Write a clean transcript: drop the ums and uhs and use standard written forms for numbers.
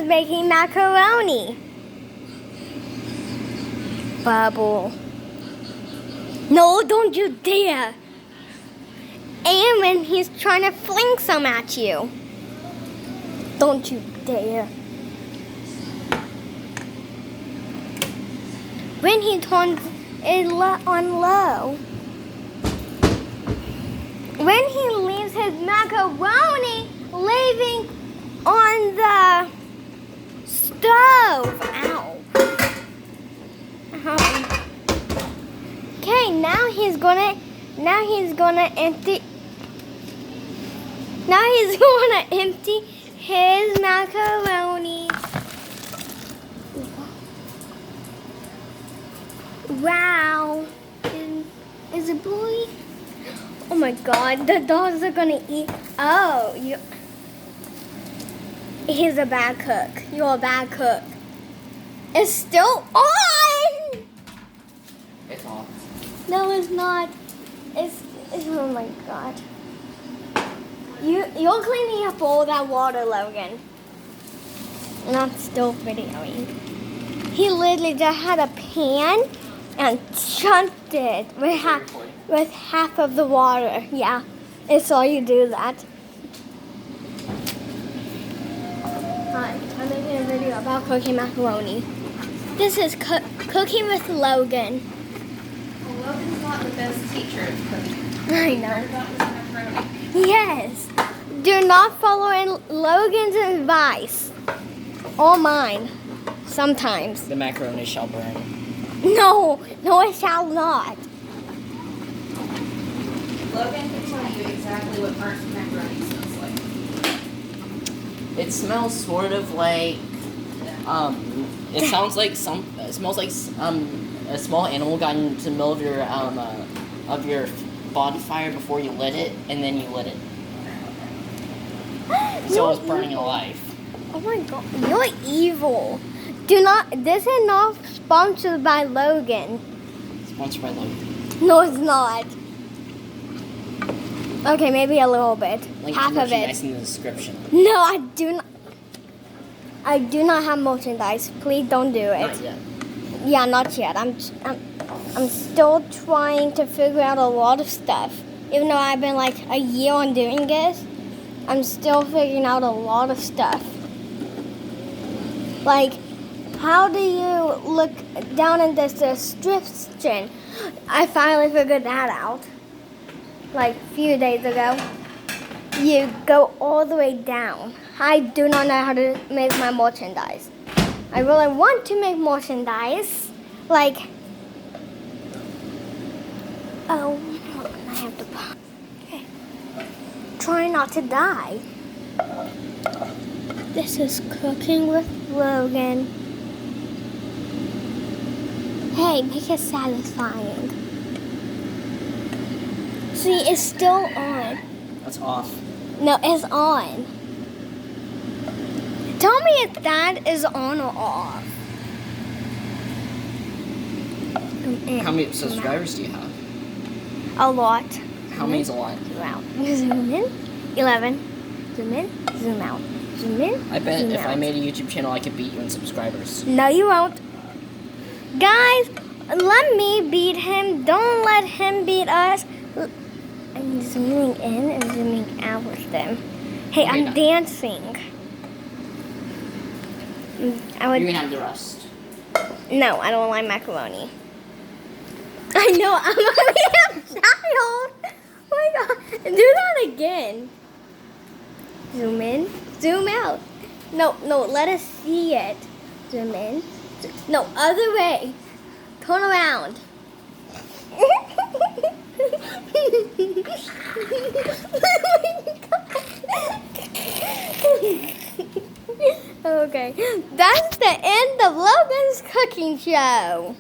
is making macaroni. Bubble. No, don't you dare. And when he's trying to fling some at you. Don't you dare. When he turns it on low. When he leaves his macaroni leaving on the stove. Ow. Okay, now he's gonna empty his macaroni. Wow. Is it blue? Oh my God, the dogs are gonna eat. Oh, he's a bad cook. You're a bad cook. It's still on! It's off. No, it's not. It's oh my God. You're cleaning up all that water, Logan. And I'm still videoing. He literally just had a pan and chunked it with half of the water. Yeah, it's all you do that. Hi, I'm making a video about cooking macaroni. This is cooking with Logan. Well, Logan's not the best teacher at cooking. I know. That was macaroni. Yes. Do not follow Logan's advice. Or mine. Sometimes. The macaroni shall burn. No, it shall not. Logan can tell you exactly what burnt macaroni smells like. It smells sort of like, it smells like a small animal got into the middle of your bonfire before you lit it, and then you lit it. So it was burning alive. Oh my God, you're evil. This is not sponsored by Logan. Sponsored by Logan. No, it's not. Okay, maybe a little bit. Link Half to of it. merchandise in the description. No, I do not. I do not have merchandise. Please don't do it. Not yet. Yeah, not yet. I'm still trying to figure out a lot of stuff. Even though I've been like a year on doing this, I'm still figuring out a lot of stuff. Like, how do you look down in this description? I finally figured that out. Like a few days ago. You go all the way down. I do not know how to make my merchandise. I really want to make merchandise. Like, oh, I have to. Okay. Try not to die. This is cooking with Logan. Hey, make it satisfying. See, it's still on. That's off. No, it's on. Tell me if that is on or off. How many subscribers do you have? A lot. How many is a lot? Zoom out. Zoom in. 11. Zoom in. Zoom out. Zoom in. I bet zoom if out. I made a YouTube channel, I could beat you in subscribers. No, you won't. Guys, let me beat him. Don't let him beat us. I'm zooming in and zooming out with them. Hey, I'm no. dancing. You're gonna have the rest. No, I don't like macaroni. I know, I'm only a child. Oh my God. Do that again. Zoom in, zoom out. No, let us see it. Zoom in. No, other way. Turn around. Okay, that's the end of Logan's cooking show.